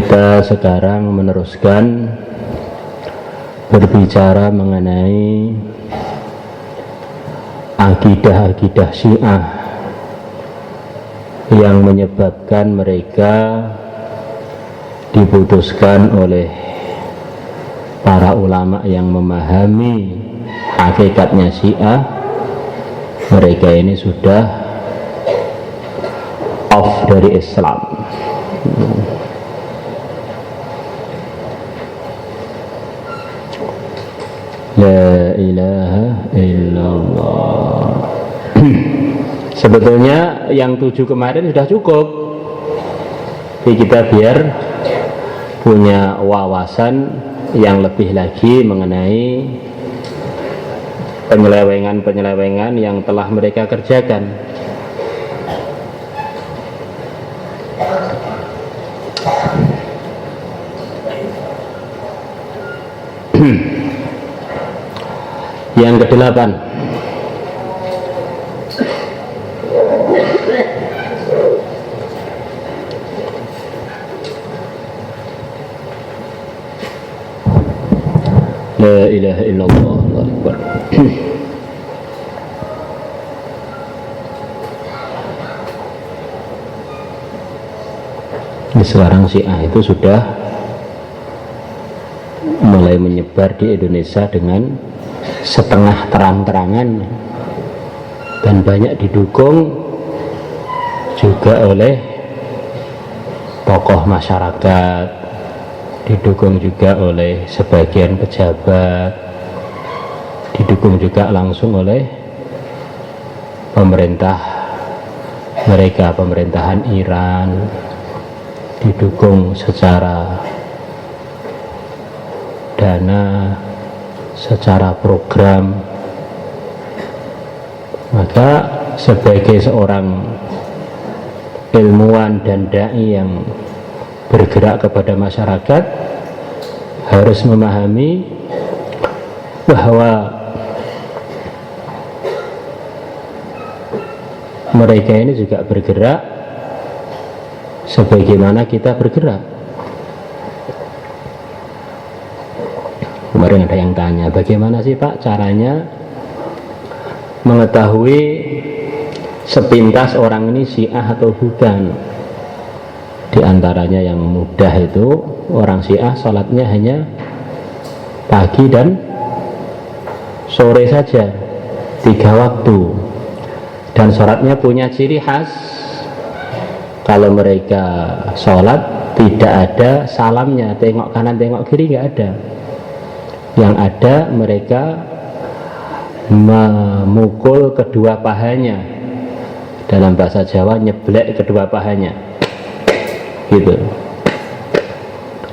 Kita sekarang meneruskan berbicara mengenai akidah-akidah Syiah yang menyebabkan mereka diputuskan oleh para ulama yang memahami hakikatnya Syiah. Mereka ini sudah off dari Islam. La ilaha illallah. Sebetulnya yang 7 kemarin sudah cukup. Jadi kita biar punya wawasan yang lebih lagi mengenai penyelewengan-penyelewengan yang telah mereka kerjakan. Yang ke-8, la ilaha illallah, Allahu Akbar. Sekarang Syiah itu sudah mulai menyebar di Indonesia dengan setengah terang-terangan dan banyak didukung juga oleh tokoh masyarakat, didukung juga oleh sebagian pejabat, didukung juga langsung oleh pemerintah mereka, pemerintahan Iran, didukung secara dana, secara program. Maka sebagai seorang ilmuwan dan dai yang bergerak kepada masyarakat harus memahami bahwa mereka ini juga bergerak sebagaimana kita bergerak. Kemarin ada yang tanya, bagaimana sih Pak caranya mengetahui sepintas orang ini Syiah atau bukan? Di antaranya yang mudah itu, orang Syiah sholatnya hanya pagi dan sore saja, 3 waktu, dan sholatnya punya ciri khas. Kalau mereka sholat tidak ada salamnya, tengok kanan tengok kiri, nggak ada. Yang ada mereka memukul kedua pahanya, dalam bahasa Jawa nyeblek kedua pahanya gitu.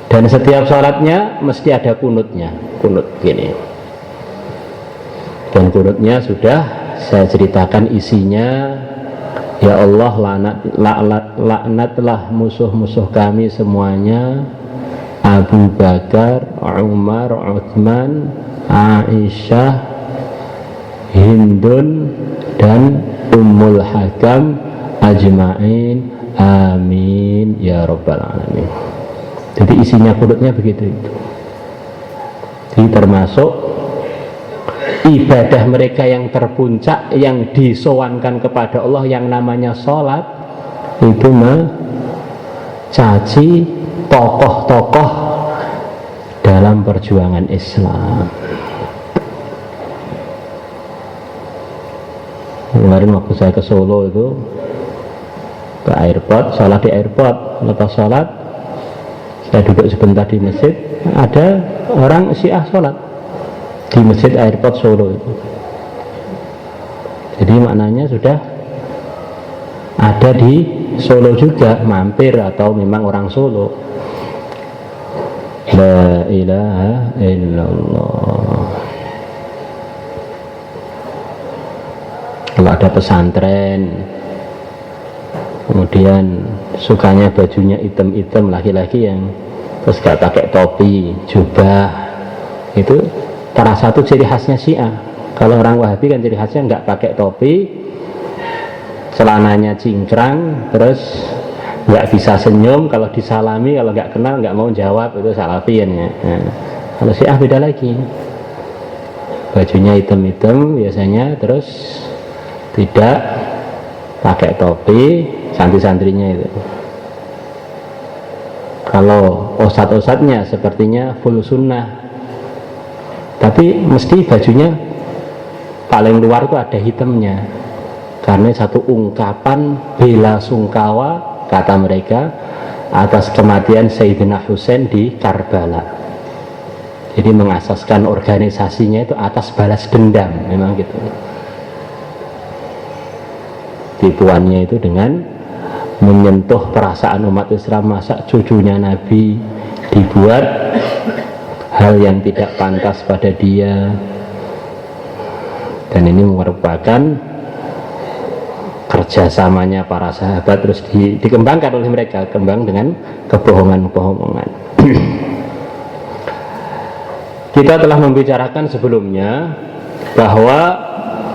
Dan setiap sholatnya mesti ada kunutnya, kunut gini. Dan kunutnya sudah saya ceritakan isinya. Ya Allah, laknatlah musuh-musuh kami semuanya, Abu Bakar, Umar, Uthman, Aisyah, Hindun, dan Ummul Hakam ajma'in, amin ya rabbal alamin. Jadi isinya kunutnya begitu itu. Jadi termasuk ibadah mereka yang terpuncak, yang disowankan kepada Allah, yang namanya sholat, itu mencaci tokoh-tokoh dalam perjuangan Islam. Kemarin waktu saya ke Solo itu, ke airport, sholat di airport. Lepas sholat, saya duduk sebentar di masjid, ada orang Syiah sholat di masjid airport Solo itu. Jadi maknanya sudah ada di Solo juga, mampir atau memang orang Solo. La ilaha illallah. Kalau ada pesantren, kemudian sukanya bajunya hitam-hitam, laki-laki yang terus gak pakai topi, jubah, itu salah satu ciri khasnya Syiah. Kalau orang Wahabi kan ciri khasnya nggak pakai topi, celananya cingkrang, terus nggak bisa senyum, kalau disalami, kalau nggak kenal nggak mau jawab, itu salafian ya. Nah, kalau Syiah beda lagi, bajunya hitam-hitam biasanya, terus tidak pakai topi, santri-santrinya itu. Kalau ustadz-ustadznya sepertinya full sunnah, tapi mesti bajunya paling luar itu ada hitamnya, karena satu ungkapan bela sungkawa kata mereka atas kematian Sayyidina Husain di Karbala. Jadi mengasaskan organisasinya itu atas balas dendam, memang gitu. Tipuannya itu dengan menyentuh perasaan umat Islam, masa cucunya Nabi dibuat hal yang tidak pantas pada dia. Dan ini merupakan kerjasamanya para sahabat, terus dikembangkan oleh mereka, kembang dengan kebohongan-kebohongan. Kita telah membicarakan sebelumnya bahwa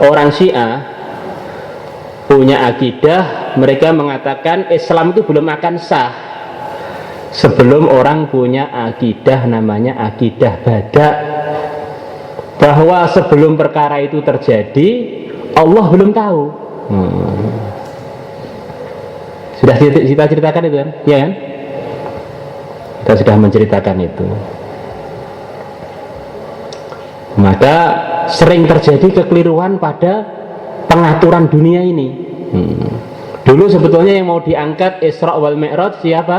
orang Syiah punya akidah, mereka mengatakan Islam itu belum akan sah sebelum orang punya akidah namanya akidah badak, bahwa sebelum perkara itu terjadi Allah belum tahu. Sudah kita ceritakan itu kan, ya kan? Kita sudah menceritakan itu. Maka sering terjadi kekeliruan pada pengaturan dunia ini. Dulu sebetulnya yang mau diangkat Isra wal Mi'raj siapa?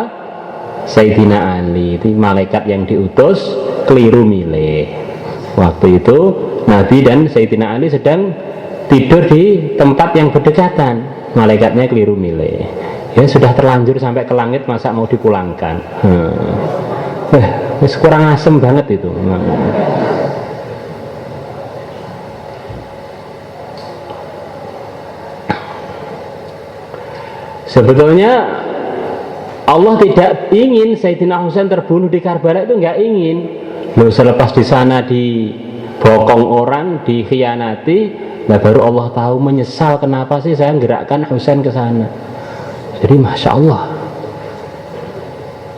Sayyidina Ali, itu malaikat yang diutus, keliru milih. Waktu itu Nabi dan Sayyidina Ali sedang tidur di tempat yang berdekatan, malaikatnya keliru milih. Ya sudah terlanjur sampai ke langit, masa mau dipulangkan? Kurang asem banget itu. Sebetulnya Allah tidak ingin Sayyidina Husain terbunuh di Karbala, itu nggak ingin. Loh, selepas di sana dibokong orang, dikhianati, nah baru Allah tahu, menyesal kenapa sih saya gerakkan Husain ke sana. Jadi Masya Allah.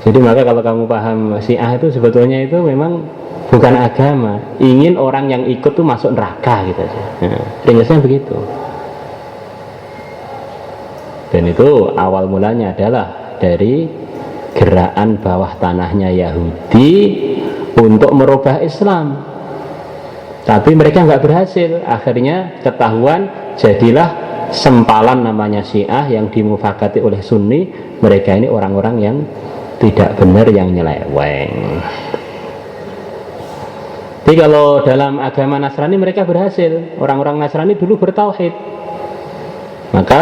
Jadi maka kalau kamu paham Syiah itu sebetulnya itu memang bukan agama, ingin orang yang ikut tuh masuk neraka gitu aja. Nah, ringkasnya begitu. Dan itu awal mulanya adalah dari gerakan bawah tanahnya Yahudi untuk merubah Islam. Tapi mereka nggak berhasil. Akhirnya ketahuan, jadilah sempalan namanya Syiah yang dimufakati oleh Sunni. Mereka ini orang-orang yang tidak benar, yang nyeleweng. Jadi kalau dalam agama Nasrani mereka berhasil. Orang-orang Nasrani dulu bertauhid, maka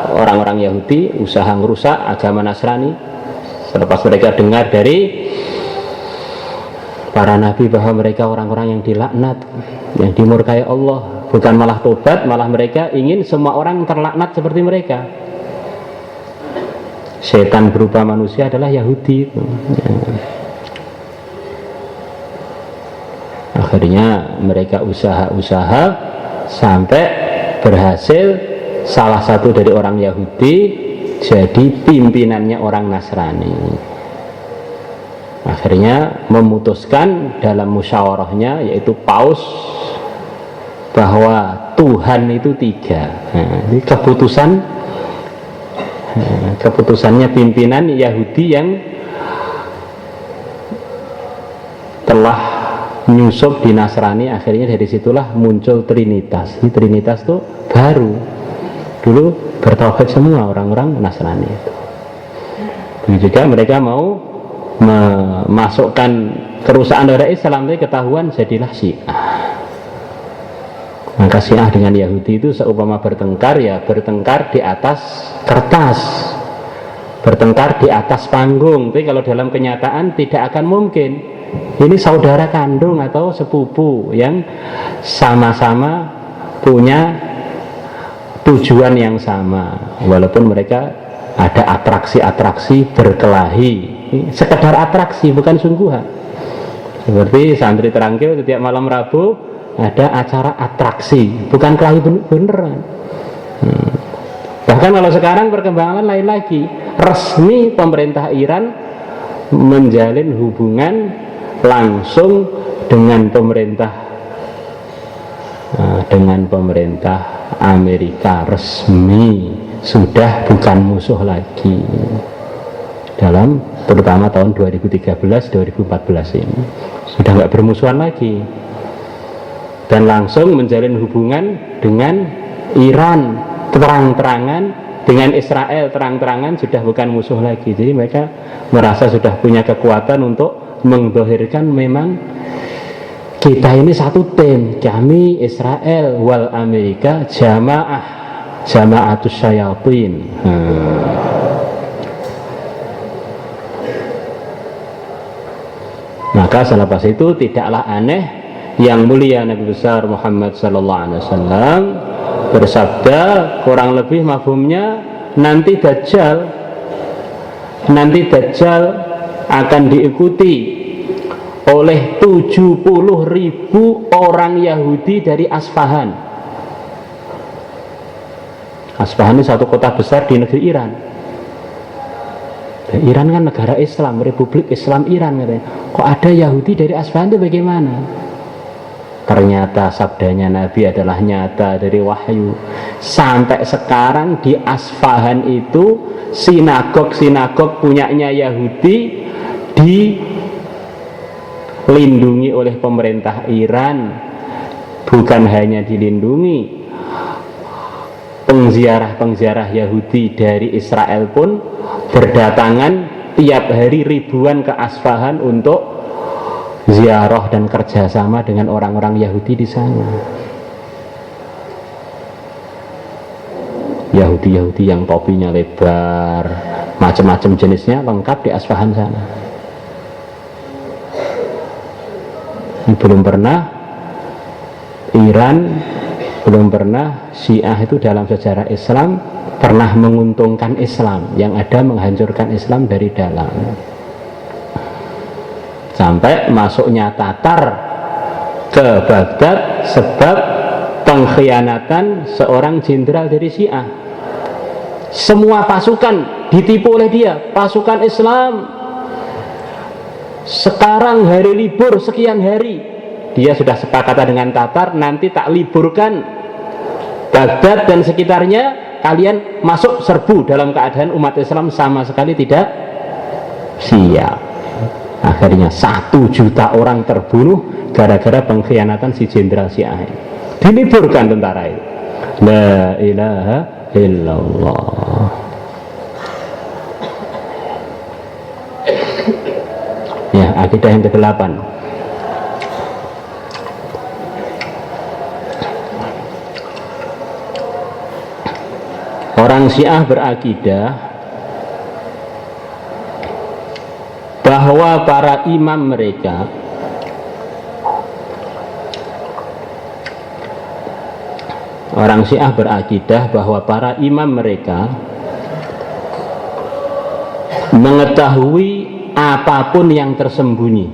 orang-orang Yahudi usaha merusak agama Nasrani. Selepas mereka dengar dari para nabi bahwa mereka orang-orang yang dilaknat, yang dimurkai Allah, bukan malah tobat, malah mereka ingin semua orang terlaknat seperti mereka. Setan berupa manusia adalah Yahudi. Akhirnya mereka usaha-usaha sampai berhasil. Salah satu dari orang Yahudi jadi pimpinannya orang Nasrani. Akhirnya memutuskan dalam musyawarahnya, yaitu Paus, bahwa Tuhan itu 3. Nah, ini keputusannya pimpinan Yahudi yang telah menyusup di Nasrani. Akhirnya dari situlah muncul Trinitas. Ini Trinitas itu baru. Dulu bertauhid semua orang-orang Nasrani itu. Begitu juga mereka mau memasukkan kerusakan dari Islam, tapi ketahuan jadilah Syiah. Maka Syiah dengan Yahudi itu seumpama bertengkar, ya bertengkar di atas kertas, bertengkar di atas panggung. Tapi kalau dalam kenyataan tidak akan mungkin. Ini saudara kandung atau sepupu yang sama-sama punya tujuan yang sama, walaupun mereka ada atraksi-atraksi berkelahi. Sekedar atraksi, bukan sungguhan. Seperti santri Terangkil setiap malam Rabu ada acara atraksi, bukan kelahi beneran. Bahkan kalau sekarang perkembangan lain lagi, resmi pemerintah Iran menjalin hubungan langsung dengan pemerintah Amerika, resmi, sudah bukan musuh lagi dalam terutama tahun 2013-2014 ini sudah nggak bermusuhan lagi, dan langsung menjalin hubungan dengan Iran terang-terangan, dengan Israel terang-terangan, sudah bukan musuh lagi. Jadi mereka merasa sudah punya kekuatan untuk mengdohirkan memang kita ini satu tim, kami Israel wal Amerika jama'atus syayatin. Maka selepas itu tidaklah aneh yang mulia Nabi besar Muhammad sallallahu alaihi wasallam bersabda, kurang lebih mafhumnya, nanti Dajjal akan diikuti oleh 70.000 orang Yahudi dari Asfahan. Asfahan ini satu kota besar di negeri Iran. Iran kan negara Islam, Republik Islam Iran katanya. Kok ada Yahudi dari Asfahan itu bagaimana? Ternyata sabdanya Nabi adalah nyata dari wahyu. Sampai sekarang di Asfahan itu sinagog punyanya Yahudi dilindungi oleh pemerintah Iran. Bukan hanya dilindungi, pengziarah Yahudi dari Israel pun berdatangan tiap hari ribuan ke Asfahan untuk ziarah dan kerjasama dengan orang-orang Yahudi di sana. Yahudi yang topinya lebar, macam-macam jenisnya lengkap di Asfahan sana. Belum pernah Iran, belum pernah Syiah itu dalam sejarah Islam pernah menguntungkan Islam, yang ada menghancurkan Islam dari dalam. Sampai masuknya Tatar ke Baghdad sebab pengkhianatan seorang jenderal dari Syiah. Semua pasukan ditipu oleh dia, pasukan Islam. Sekarang hari libur sekian hari, dia sudah sepakat dengan Tatar, nanti tak liburkan Baghdad dan sekitarnya, kalian masuk serbu, dalam keadaan umat Islam sama sekali tidak siap. Akhirnya 1 juta orang terbunuh gara-gara pengkhianatan si jenderal Syiah. Diliburkan tentara itu. La ilaha illallah. Ya, akidah yang ke-8. Orang Syiah berakidah bahwa para imam mereka mengetahui apapun yang tersembunyi.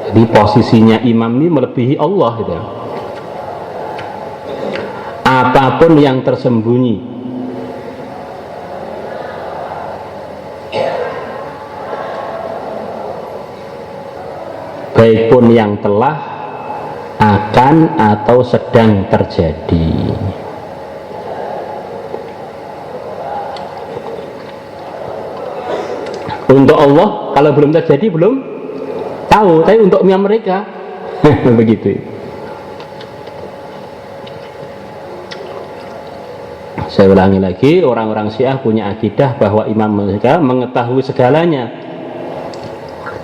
Jadi posisinya imam ini melebihi Allah gitu. Apapun yang tersembunyi, baik pun yang telah, akan, atau sedang terjadi. Untuk Allah kalau belum terjadi belum tahu, tapi untuk mereka begitu. Saya ulangi lagi, orang-orang Syiah punya akidah bahwa imam mereka mengetahui segalanya,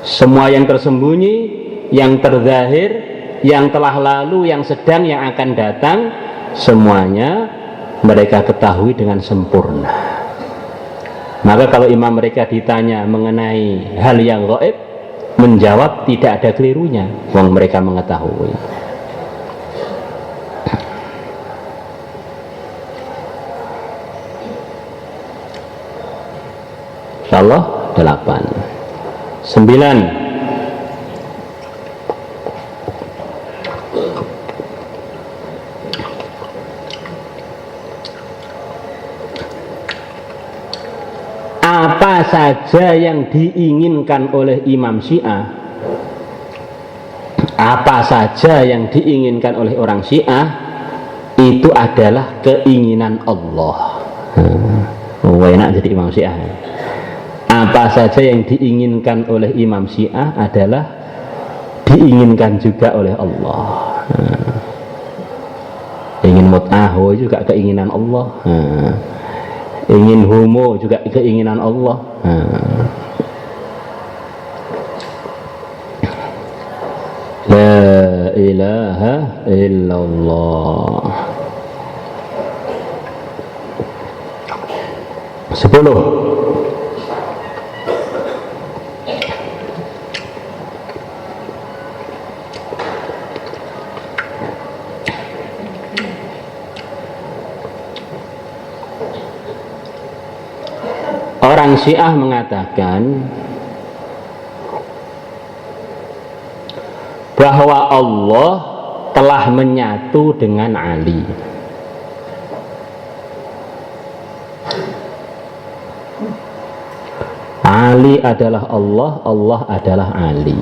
semua yang tersembunyi, yang terzahir, yang telah lalu, yang sedang, yang akan datang, semuanya mereka ketahui dengan sempurna. Maka kalau imam mereka ditanya mengenai hal yang gaib, menjawab tidak ada kelirunya, wong mereka mengetahui. Insyaallah 8. 9. saja yang diinginkan oleh Imam Syiah, apa saja yang diinginkan oleh orang Syiah itu adalah keinginan Allah. Enak jadi Imam Syiah. Apa saja yang diinginkan oleh Imam Syiah adalah diinginkan juga oleh Allah. Ingin mut'ah juga keinginan Allah. Ingin homo juga keinginan Allah. La ilaha illallah. 10. Orang Syiah mengatakan bahwa Allah telah menyatu dengan Ali. Ali adalah Allah, Allah adalah Ali.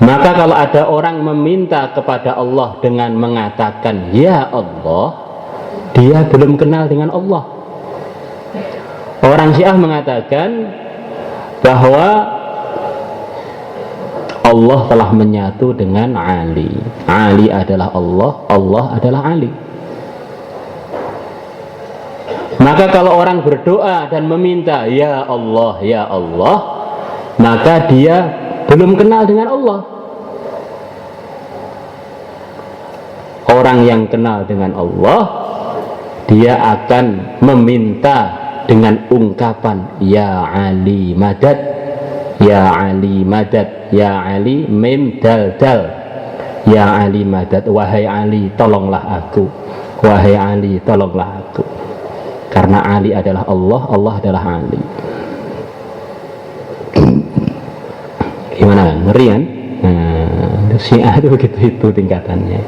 Maka kalau ada orang meminta kepada Allah dengan mengatakan ya Allah, dia belum kenal dengan Allah. Orang Syiah mengatakan bahwa Allah telah menyatu dengan Ali. Ali adalah Allah, Allah adalah Ali. Maka kalau orang berdoa dan meminta ya Allah, maka dia belum kenal dengan Allah. Orang yang kenal dengan Allah, dia akan meminta dengan ungkapan ya Ali madad, ya Ali madad, ya Ali mim dal dal, ya Ali madad, wahai Ali tolonglah aku, wahai Ali tolonglah aku. Karena Ali adalah Allah, Allah adalah Ali. Gimana, ngeri kan? Syiah itu begitu tingkatannya.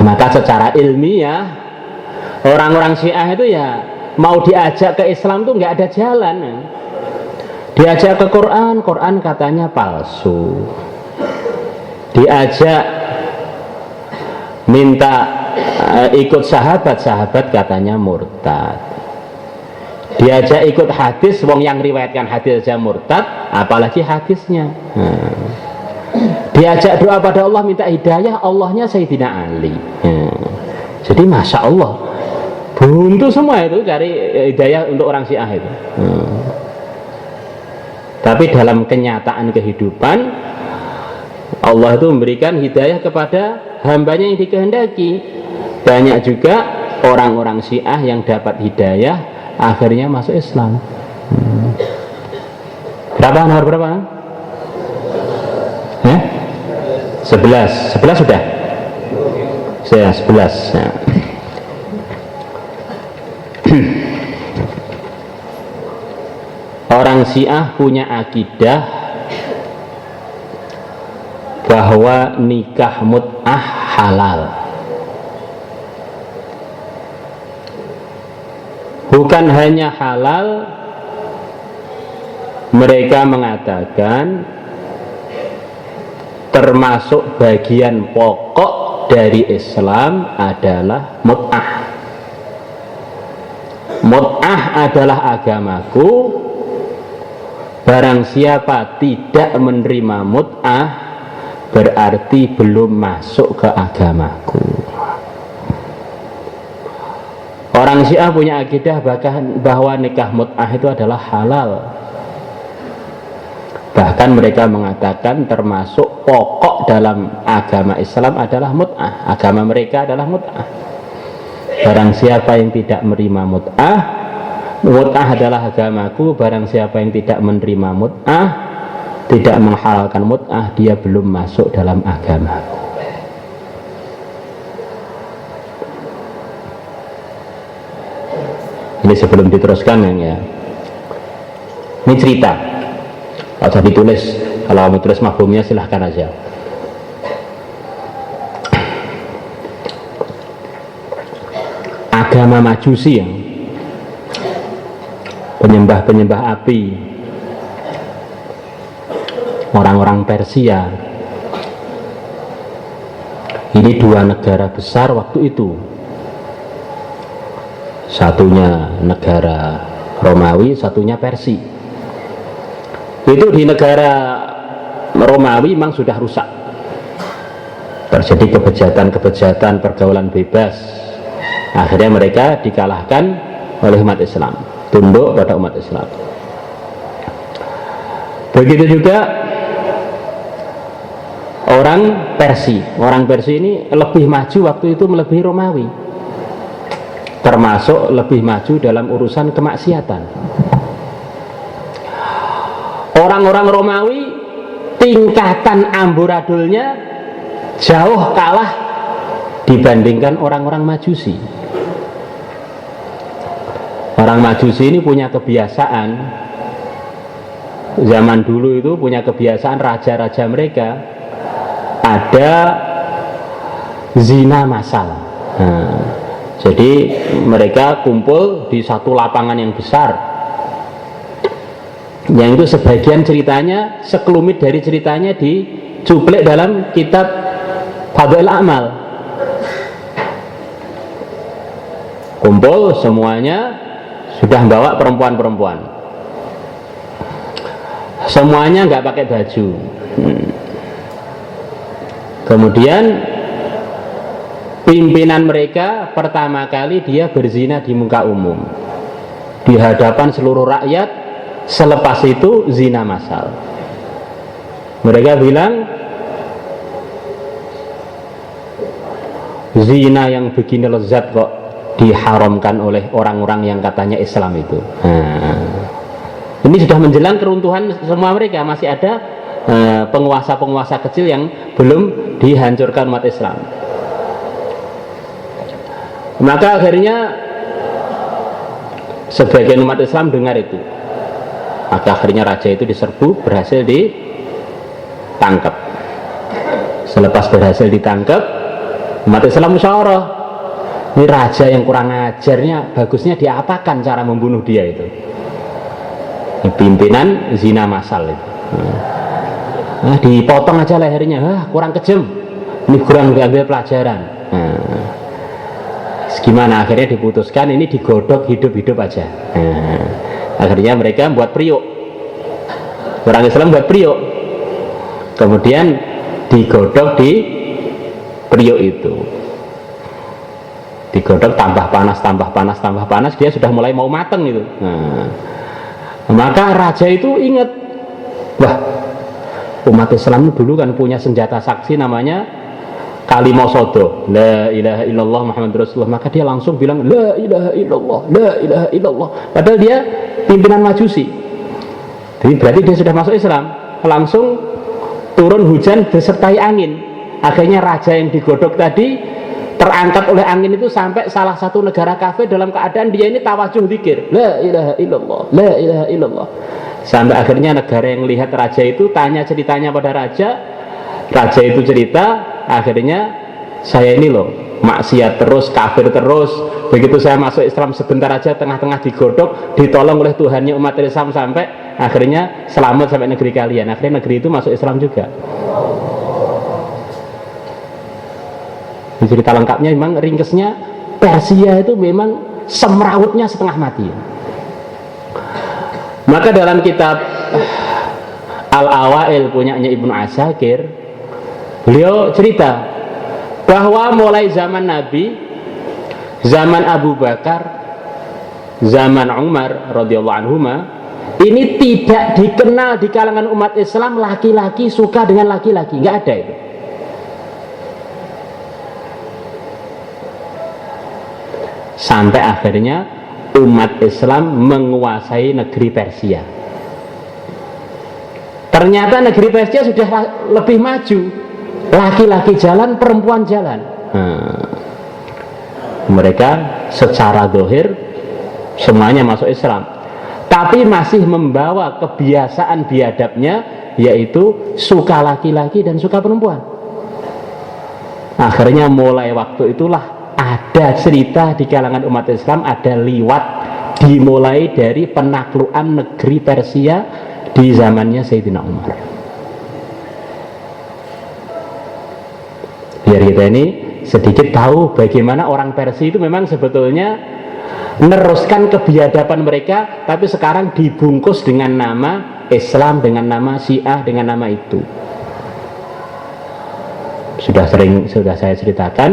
Maka secara ilmiah orang-orang Syiah itu ya mau diajak ke Islam tuh nggak ada jalan. Diajak ke Quran, Quran katanya palsu. Diajak minta ikut sahabat katanya murtad. Diajak ikut hadis, wong yang riwayatkan hadis aja murtad, apalagi hadisnya. Diajak doa pada Allah minta hidayah, Allahnya Sayyidina Ali. Jadi masya Allah buntu semua itu cari hidayah untuk orang Syiah itu. Tapi dalam kenyataan kehidupan Allah itu memberikan hidayah kepada hambanya yang dikehendaki. Banyak juga orang-orang Syiah yang dapat hidayah akhirnya masuk Islam. Berapa? Nomor berapa? 11 sudah? Saya 11 ya. Orang Syiah punya akidah bahwa nikah mut'ah halal. Bukan hanya halal, mereka mengatakan termasuk bagian pokok dari Islam adalah mut'ah. Mut'ah adalah agamaku. Barang siapa tidak menerima mut'ah berarti belum masuk ke agamaku. Orang Syiah punya akidah bahwa nikah mut'ah itu adalah halal. Bahkan mereka mengatakan termasuk pokok dalam agama Islam adalah mut'ah. Agama mereka adalah mut'ah. Barang siapa yang tidak menerima mut'ah, mut'ah adalah agamaku. Barang siapa yang tidak menerima mut'ah, tidak menghalalkan mut'ah, dia belum masuk dalam agamaku. Ini sebelum diteruskan ya, ini cerita, kalau usah ditulis. Kalau mau tulis mafhumnya silahkan aja. agama Majusi yang penyembah-penyembah api, orang-orang Persia. Ini dua negara besar waktu itu, satunya negara Romawi, satunya Persia. Itu di negara Romawi memang sudah rusak, terjadi kebejatan-kebejatan, pergaulan bebas. Akhirnya mereka dikalahkan oleh umat Islam, tunduk pada umat Islam. Begitu juga orang Persia. Orang Persia ini lebih maju waktu itu melebihi Romawi, termasuk lebih maju dalam urusan kemaksiatan. Orang-orang Romawi tingkatan amburadulnya jauh kalah dibandingkan orang-orang Majusi. Orang Majusi ini punya kebiasaan, zaman dulu itu punya kebiasaan, raja-raja mereka ada zina massal. Jadi mereka kumpul di satu lapangan yang besar, yang itu sebagian ceritanya, sekelumit dari ceritanya dicuplek dalam kitab Fadhail Amal. Kumpul semuanya sudah bawa perempuan-perempuan, semuanya nggak pakai baju. Kemudian pimpinan mereka pertama kali dia berzina di muka umum, di hadapan seluruh rakyat. Selepas itu zina massal. Mereka bilang, zina yang begini lezat kok diharamkan oleh orang-orang yang katanya Islam itu. Ini sudah menjelang keruntuhan semua mereka. Masih ada penguasa-penguasa kecil yang belum dihancurkan umat Islam. Maka akhirnya sebagian umat Islam dengar itu. Maka akhirnya raja itu diserbu, berhasil ditangkap. Selepas berhasil ditangkap, umat Islam musyawarah, ini raja yang kurang ajarnya, bagusnya diapakan cara membunuh dia itu. Ini pimpinan zina massal itu. Dipotong aja lehernya, kurang kejam, ini kurang diambil pelajaran. Gimana akhirnya diputuskan ini digodok hidup-hidup aja. Akhirnya mereka buat priuk, orang Islam buat priuk, kemudian digodok di priuk itu, digodok tambah panas, dia sudah mulai mau mateng itu. Maka raja itu ingat, wah, umat Islam dulu kan punya senjata saksi namanya kalimah sodo, la ilaha illallah Muhammad Rasulullah. Maka dia langsung bilang la ilaha illallah, la ilaha illallah, padahal dia pimpinan Majusi. Jadi berarti dia sudah masuk Islam. Langsung turun hujan disertai angin. Akhirnya raja yang digodok tadi terangkat oleh angin itu sampai salah satu negara kafir dalam keadaan dia ini tawajuh zikir, la ilaha illallah, la ilaha illallah. Sampai akhirnya negara yang lihat raja itu tanya ceritanya pada raja. Raja itu cerita, akhirnya saya ini loh maksiat terus, kafir terus. Begitu saya masuk Islam sebentar aja tengah-tengah digodok, ditolong oleh Tuhannya umat Islam sampai akhirnya selamat sampai negeri kalian. Akhirnya negeri itu masuk Islam juga. Di cerita lengkapnya memang ringkesnya Persia itu memang semrawutnya setengah mati. Maka dalam kitab Al-Awail punyanya Ibnu Asakir, beliau cerita bahwa mulai zaman Nabi, zaman Abu Bakar, zaman Umar radhiyallahu anhuma, ini tidak dikenal di kalangan umat Islam laki-laki suka dengan laki-laki, nggak ada itu. Sampai akhirnya umat Islam menguasai negeri Persia. Ternyata negeri Persia sudah lebih maju. Laki-laki jalan, perempuan jalan. Mereka secara zahir semuanya masuk Islam, tapi masih membawa kebiasaan biadabnya, yaitu suka laki-laki dan suka perempuan. Akhirnya mulai waktu itulah ada cerita di kalangan umat Islam, ada liwat dimulai dari penaklukan negeri Persia di zamannya Sayyidina Umar. Biar kita ini sedikit tahu bagaimana orang Persia itu memang sebetulnya meneruskan kebiadaban mereka, tapi sekarang dibungkus dengan nama Islam, dengan nama Syiah, dengan nama itu. Sudah saya ceritakan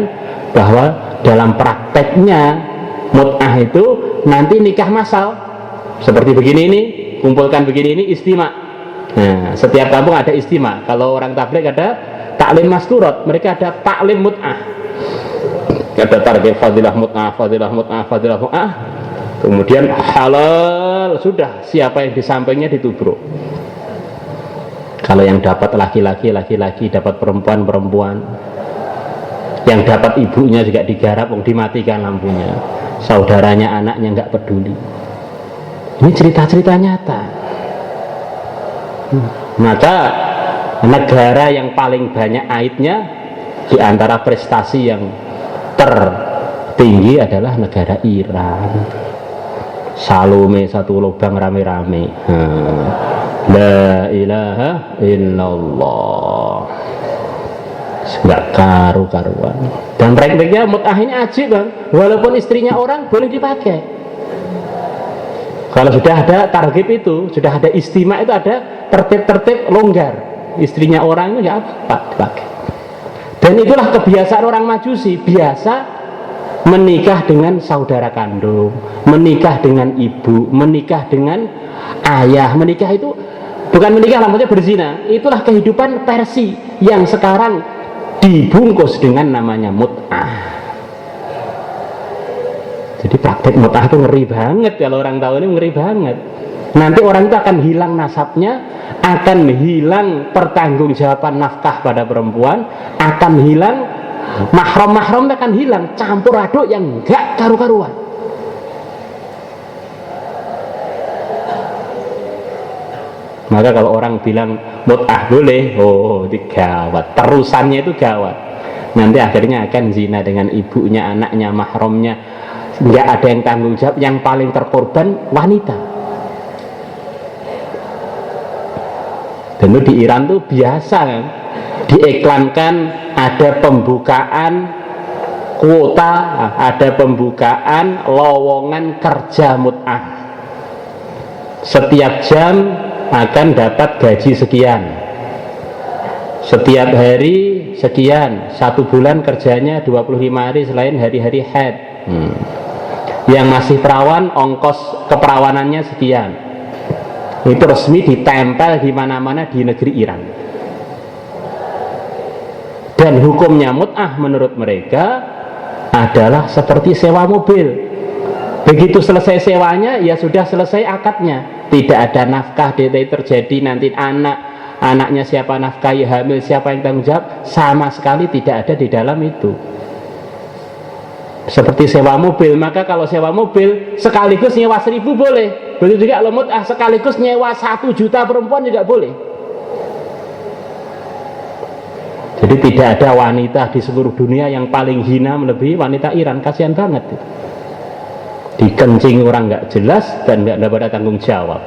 bahwa dalam prakteknya mut'ah itu nanti nikah massal seperti begini ini, kumpulkan begini ini, istima. Nah, setiap kampung ada istima. Kalau orang tabligh ada taklim maskurat, mereka ada taklim mut'ah, ada target fadilah mut'ah, fadilah mut'ah, fadilah mut'ah, kemudian halal, sudah, siapa yang di sampingnya ditubruk. Kalau yang dapat laki-laki, laki-laki, dapat perempuan, perempuan, yang dapat ibunya juga digarap, dimatikan lampunya, saudaranya, anaknya nggak peduli. Ini cerita-cerita nyata. Maka negara yang paling banyak aibnya di antara prestasi yang tertinggi adalah negara Iran. Salome satu lubang rame-rame. La ilaha illallah. Nggak karu-karuan. Dan prakteknya mut'ah ini ajib, Bang. Walaupun istrinya orang boleh dipakai. Kalau sudah ada targhib itu, sudah ada istima itu, ada tertib-tertib longgar, istrinya orang itu ya apa dipakai. Dan itulah kebiasaan orang Majusi, biasa menikah dengan saudara kandung, menikah dengan ibu, menikah dengan ayah. Menikah itu bukan menikah maksudnya berzina. Itulah kehidupan Persia yang sekarang dibungkus dengan namanya mut'ah. Jadi praktek mut'ah itu ngeri banget. Kalau orang tahu ini ngeri banget. Nanti orang itu akan hilang nasabnya, akan hilang pertanggungjawaban nafkah pada perempuan, akan hilang mahram-mahram, akan hilang, campur aduk yang enggak karu-karuan. Maka kalau orang bilang mut'ah boleh, oh itu gawat, terusannya itu gawat. Nanti akhirnya akan zina dengan ibunya, anaknya, mahramnya, nggak ada yang tanggung jawab, yang paling terkorban wanita. Dan itu di Iran tuh biasa kan, diiklankan ada pembukaan kuota, ada pembukaan lowongan kerja mut'ah. Setiap jam akan dapat gaji sekian, setiap hari sekian, 1 bulan kerjanya 25 hari selain hari-hari haid. Yang masih perawan ongkos keperawanannya sekian. Itu resmi ditempel di mana-mana di negeri Iran. Dan hukumnya mut'ah menurut mereka adalah seperti sewa mobil. Begitu selesai sewanya, ya sudah selesai akadnya. Tidak ada nafkah, tidak terjadi nanti anaknya siapa nafkahi, hamil siapa yang tanggung jawab, sama sekali tidak ada di dalam itu. Seperti sewa mobil. Maka kalau sewa mobil sekaligus nyewa 1000 boleh. Begitu juga kalau mut'ah sekaligus nyewa 1 juta perempuan juga boleh. Jadi tidak ada wanita di seluruh dunia yang paling hina melebihi wanita Iran. Kasihan banget itu. Dikencing orang nggak jelas dan nggak dapat tanggung jawab.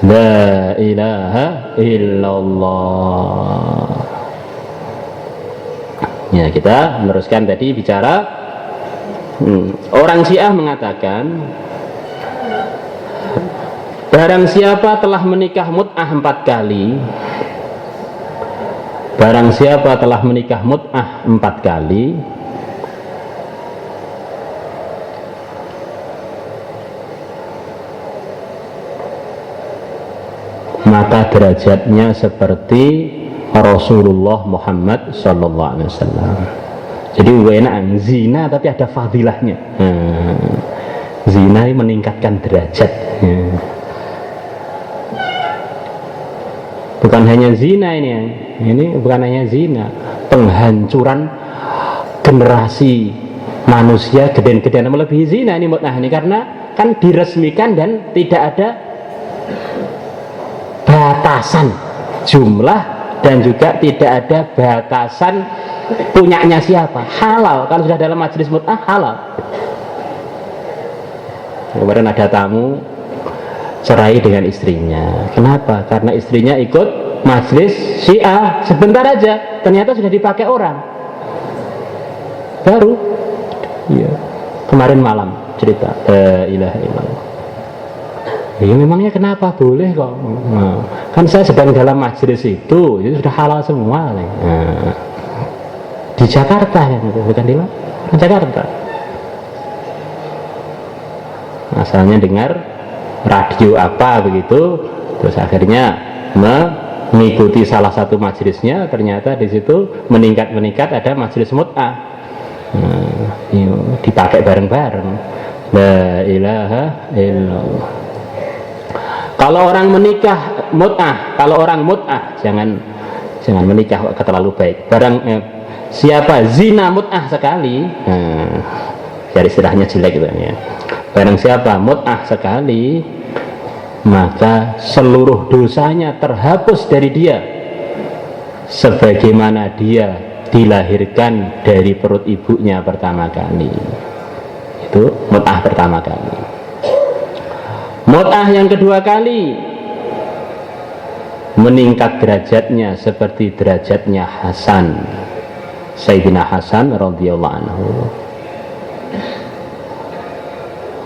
La ilaha illallah. Ya, kita meneruskan tadi bicara orang Syiah mengatakan barang siapa telah menikah mut'ah 4 kali, barang siapa telah menikah mut'ah 4 kali, maka derajatnya seperti Rasulullah Muhammad sallallahu alaihi wasallam. Jadi enak zina tapi ada fadilahnya. Zina ini meningkatkan derajat. Bukan hanya zina ini bukan hanya zina, penghancuran generasi manusia geden-gedean melebihi zina ini mut'ah ini, karena kan diresmikan dan tidak ada batasan jumlah dan juga tidak ada batasan punyanya siapa? Halal. Kalau sudah dalam majelis mut'ah halal. Kemarin ada tamu cerai dengan istrinya. Kenapa? Karena istrinya ikut majelis Syiah sebentar aja, ternyata sudah dipakai orang. Baru. Iya. Kemarin malam cerita. Ilaha illallah. Ya memangnya kenapa? Boleh kok. Nah, kan saya sedang dalam majelis itu sudah halal semua. Nah, di Jakarta kan, bukan di Jakarta. Asalnya dengar radio apa begitu, terus akhirnya mengikuti salah satu majelisnya, ternyata di situ meningkat ada majelis mut'ah. Dipakai bareng-bareng. La ilaha illallah. Kalau orang menikah mut'ah, kalau orang mut'ah jangan menikah terlalu baik. Siapa zina mut'ah sekali, dari istilahnya jelek gitu ya. Barang siapa mut'ah sekali, maka seluruh dosanya terhapus dari dia, sebagaimana dia dilahirkan dari perut ibunya pertama kali. Itu mut'ah pertama kali. Mut'ah yang kedua kali, meningkat derajatnya seperti derajatnya Hasan, Sayyidina Hasan radhiyallahu anhu.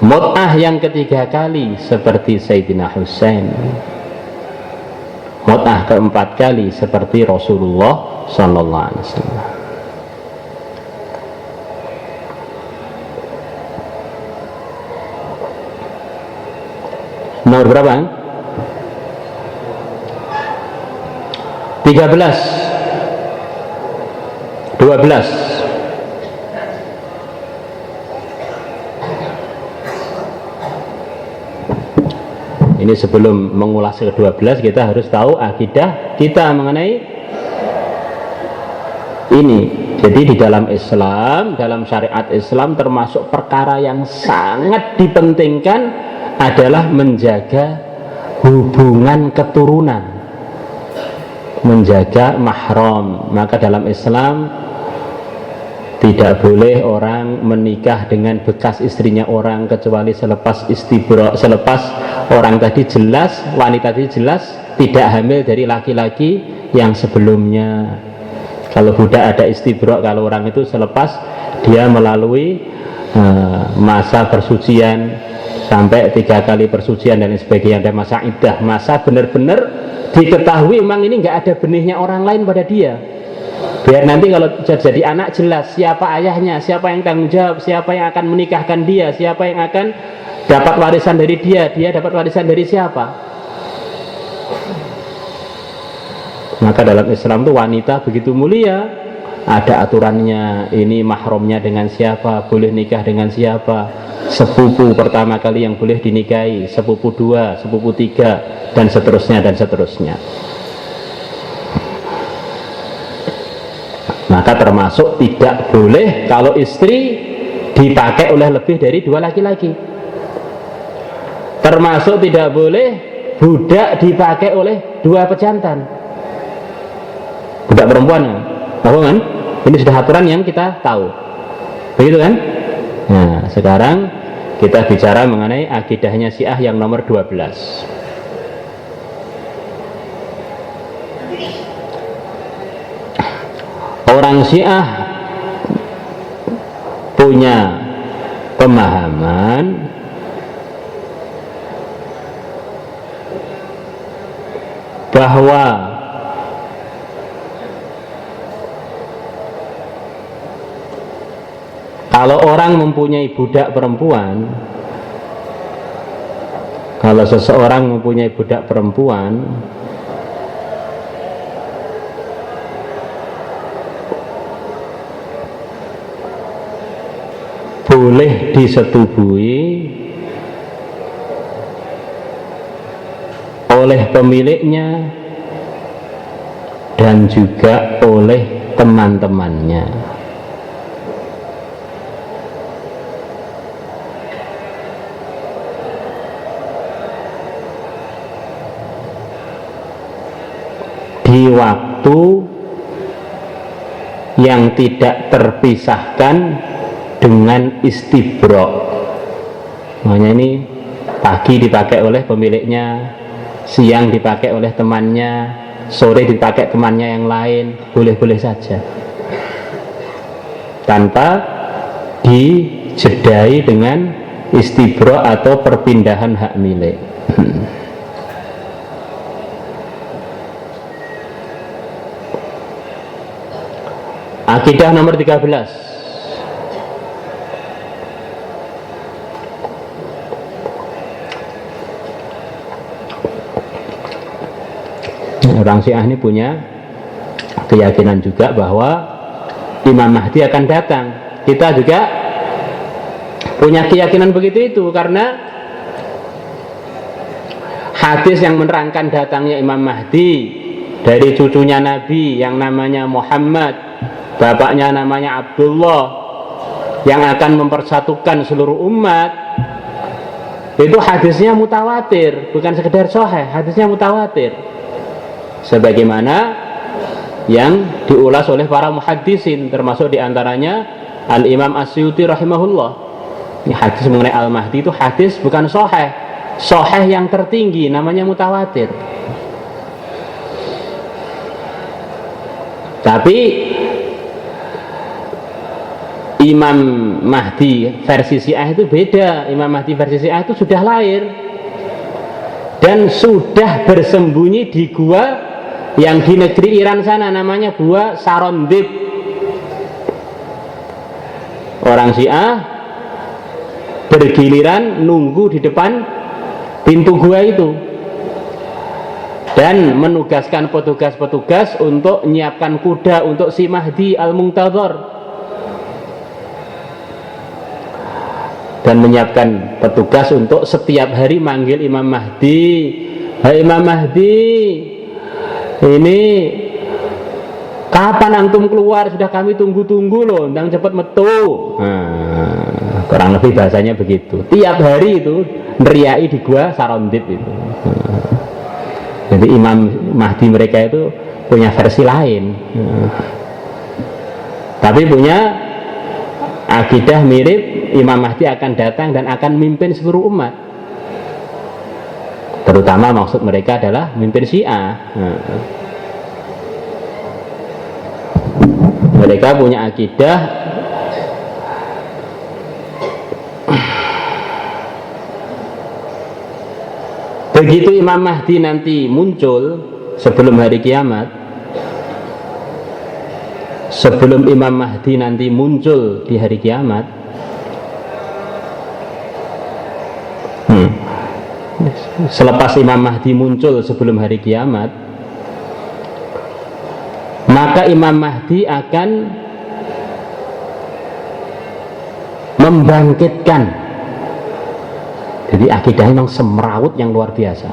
Mut'ah yang ketiga kali seperti Sayyidina Husain. Mut'ah keempat kali seperti Rasulullah sallallahu alaihi wasallam. Nomor berapa? 13 12. Ini sebelum mengulas ke-12 kita harus tahu akidah kita mengenai ini. Jadi di dalam Islam, dalam syariat Islam termasuk perkara yang sangat dipentingkan adalah menjaga hubungan keturunan, menjaga mahram. Maka dalam Islam tidak boleh orang menikah dengan bekas istrinya orang kecuali selepas istibra, selepas orang tadi jelas, wanita tadi jelas tidak hamil dari laki-laki yang sebelumnya. Kalau budak ada istibra, kalau orang itu selepas dia melalui masa persucian sampai 3 kali persucian dan sebagainya, ada masa iddah, masa benar-benar diketahui memang ini nggak ada benihnya orang lain pada dia. Biar nanti kalau jadi anak jelas siapa ayahnya, siapa yang tanggung jawab, siapa yang akan menikahkan dia, siapa yang akan dapat warisan dari dia dapat warisan dari siapa. Maka dalam Islam itu wanita begitu mulia, ada aturannya, ini mahramnya dengan siapa, boleh nikah dengan siapa, sepupu pertama kali yang boleh dinikahi, sepupu 2, sepupu 3, dan seterusnya dan seterusnya. Maka termasuk tidak boleh kalau istri dipakai oleh lebih dari 2 laki-laki. Termasuk tidak boleh budak dipakai oleh 2 pejantan. Budak perempuan, apa kan? Ini sudah aturan yang kita tahu. Begitu kan? Nah, sekarang kita bicara mengenai akidahnya Syiah yang nomor 12. Orang Syiah punya pemahaman bahwa kalau orang mempunyai budak perempuan, kalau seseorang mempunyai budak perempuan, boleh disetubui oleh pemiliknya dan juga oleh teman-temannya. Di waktu yang tidak terpisahkan dengan istibro. Makanya ini pagi dipakai oleh pemiliknya, siang dipakai oleh temannya, sore dipakai temannya yang lain, boleh-boleh saja tanpa dijedai dengan istibro atau perpindahan hak milik. Akidah nomor 13. Orang Syiah ini punya keyakinan juga bahwa Imam Mahdi akan datang. Kita juga punya keyakinan begitu itu, karena hadis yang menerangkan datangnya Imam Mahdi dari cucunya Nabi yang namanya Muhammad, bapaknya namanya Abdullah, yang akan mempersatukan seluruh umat, itu hadisnya mutawatir, bukan sekedar sahih, hadisnya mutawatir. Sebagaimana yang diulas oleh para muhaddisin, termasuk diantaranya Al-Imam Asyuti rahimahullah. Ini hadis mengenai Al-Mahdi itu hadis bukan sahih, sahih yang tertinggi namanya mutawatir. Tapi Imam Mahdi versi Syiah itu beda. Imam Mahdi versi Syiah itu sudah lahir dan sudah bersembunyi di gua yang di negeri Iran sana, namanya gua Sarondib. Orang Syiah bergiliran nunggu di depan pintu gua itu dan menugaskan petugas-petugas untuk menyiapkan kuda untuk si Mahdi Al-Muntadhar, dan menyiapkan petugas untuk setiap hari manggil Imam Mahdi. Hai Imam Mahdi, ini kapan antum keluar? Sudah kami tunggu-tunggu loh, ndang cepat metu. Kurang lebih bahasanya begitu. Tiap hari itu neriai di gua Sarondib itu. Jadi Imam Mahdi mereka itu punya versi lain, tapi punya akidah mirip. Imam Mahdi akan datang dan akan memimpin seluruh umat, terutama maksud mereka adalah memimpin Syiah. Mereka punya akidah begitu Imam Mahdi nanti muncul sebelum hari kiamat, sebelum Imam Mahdi nanti muncul di hari kiamat, selepas Imam Mahdi muncul sebelum hari kiamat, maka Imam Mahdi akan membangkitkan. Jadi akidahnya memang semrawut yang luar biasa.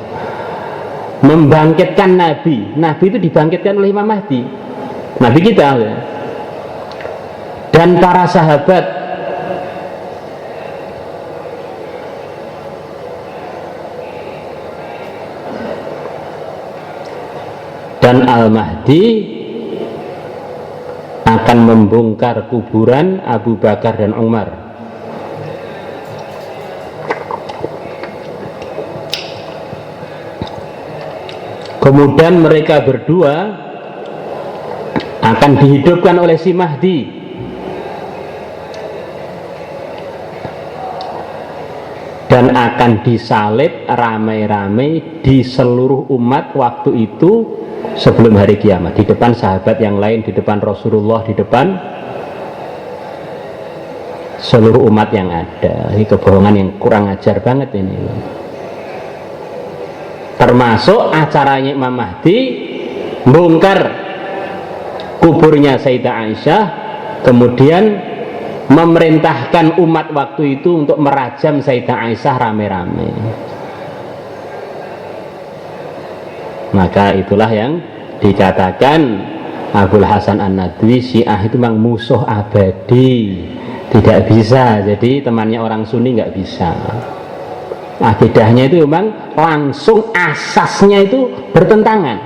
Membangkitkan Nabi. Nabi itu dibangkitkan oleh Imam Mahdi, Nabi kita ya. Dan para sahabat. Dan Al-Mahdi akan membongkar kuburan Abu Bakar dan Umar. Kemudian mereka berdua akan dihidupkan oleh si Mahdi. Dan akan disalib ramai-ramai di seluruh umat waktu itu sebelum hari kiamat, di depan sahabat yang lain, di depan Rasulullah, di depan seluruh umat yang ada. Ini kebohongan yang kurang ajar banget ini. Termasuk acaranya Imam Mahdi bongkar kuburnya Sayyidah Aisyah, kemudian memerintahkan umat waktu itu untuk merajam Sayyidah Aisyah rame-rame. Maka itulah yang dikatakan Abul Hasan An-Nadwi, Syiah itu memang musuh abadi, tidak bisa jadi temannya orang Sunni, nggak bisa. Akidahnya itu memang langsung asasnya itu bertentangan.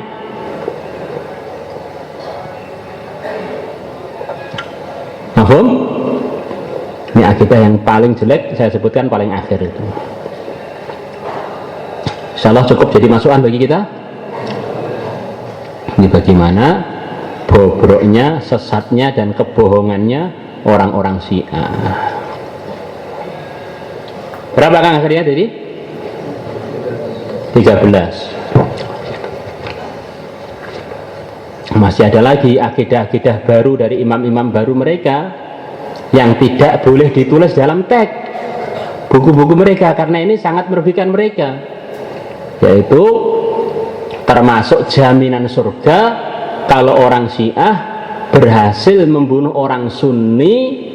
Mahfum? Ini akidah yang paling jelek, saya sebutkan paling akhir itu. Insyaallah cukup jadi masukan bagi kita. Ini bagaimana bobroknya, sesatnya dan kebohongannya orang-orang Syiah. Berapa Kang akhirnya tadi? 13. Masih ada lagi akidah-akidah baru dari imam-imam baru mereka yang tidak boleh ditulis dalam teks buku-buku mereka karena ini sangat merugikan mereka, yaitu termasuk jaminan surga kalau orang Syiah berhasil membunuh orang Sunni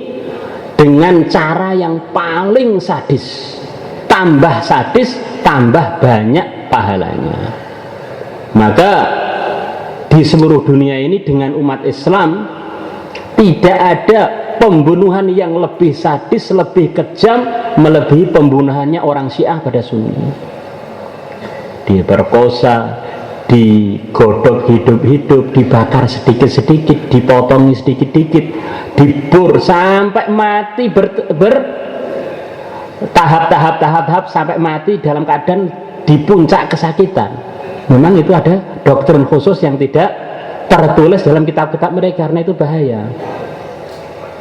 dengan cara yang paling sadis. Tambah sadis, tambah banyak pahalanya. Maka di seluruh dunia ini dengan umat Islam tidak ada pembunuhan yang lebih sadis, lebih kejam melebihi pembunuhannya orang Syiah pada Sunni. Diperkosa, digodok hidup-hidup, dibakar sedikit-sedikit, dipotongi sedikit-sedikit, dibur sampai mati bertahap-tahap sampai mati dalam keadaan di puncak kesakitan. Memang itu ada doktrin khusus yang tidak tertulis dalam kitab-kitab mereka karena itu bahaya.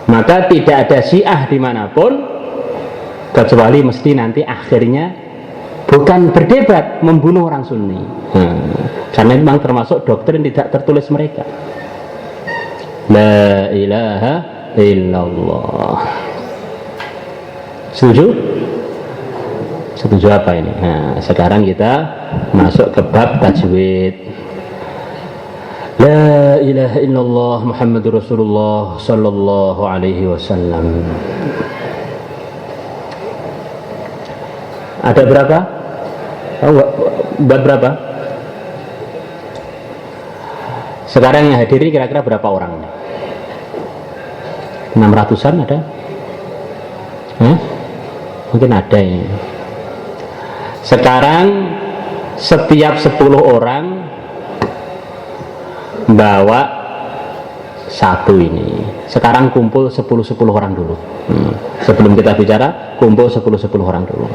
Maka tidak ada Syiah dimanapun kecuali mesti nanti akhirnya bukan berdebat membunuh orang Sunni. Karena memang termasuk doktrin tidak tertulis mereka. La ilaha illallah. Setuju? Setuju apa ini? Nah, sekarang kita masuk ke bab tajwid. La ilaha illallah Muhammadur Rasulullah sallallahu alaihi wasallam. Ada berapa? Buat berapa? Sekarang yang hadir ini kira-kira berapa orang? 600-an ada? Mungkin ada ini. Sekarang setiap 10 orang bawa satu ini. Sekarang kumpul 10-10 orang dulu. Sebelum kita bicara, kumpul 10-10 orang dulu.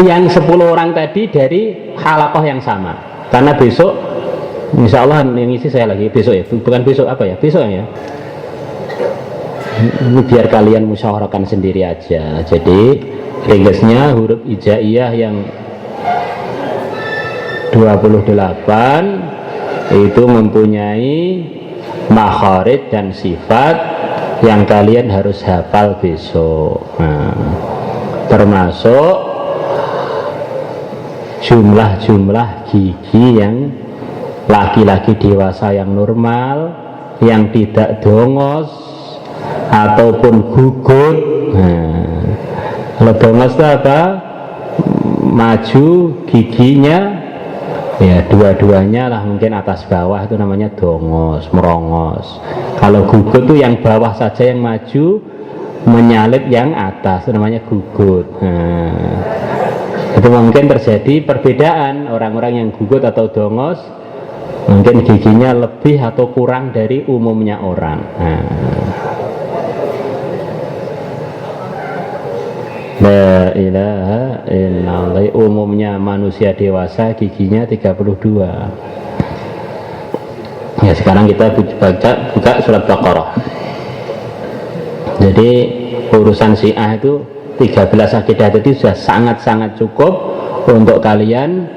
Yang 10 orang tadi dari halakoh yang sama. Karena besok, insya Allah yang isi saya lagi besok ya, bukan besok apa ya, besok ya. Ini biar kalian musyawarahkan sendiri aja. Jadi ringkasnya huruf hijaiyah yang 28 itu mempunyai makharij dan sifat yang kalian harus hafal besok. Termasuk jumlah-jumlah gigi yang laki-laki dewasa yang normal, yang tidak dongos ataupun gugut. Kalau dongos itu apa? Maju giginya ya dua-duanya lah, mungkin atas bawah itu namanya dongos, merongos. Kalau gugut itu yang bawah saja yang maju, menyalip yang atas itu namanya gugut. Itu mungkin terjadi perbedaan orang-orang yang gugut atau dongos, mungkin giginya lebih atau kurang dari umumnya orang. La ilaha illallah. Umumnya manusia dewasa giginya 32. Ya, sekarang kita buka surat Baqarah. Jadi urusan Syiah itu 13 akidah tadi sudah sangat-sangat cukup untuk kalian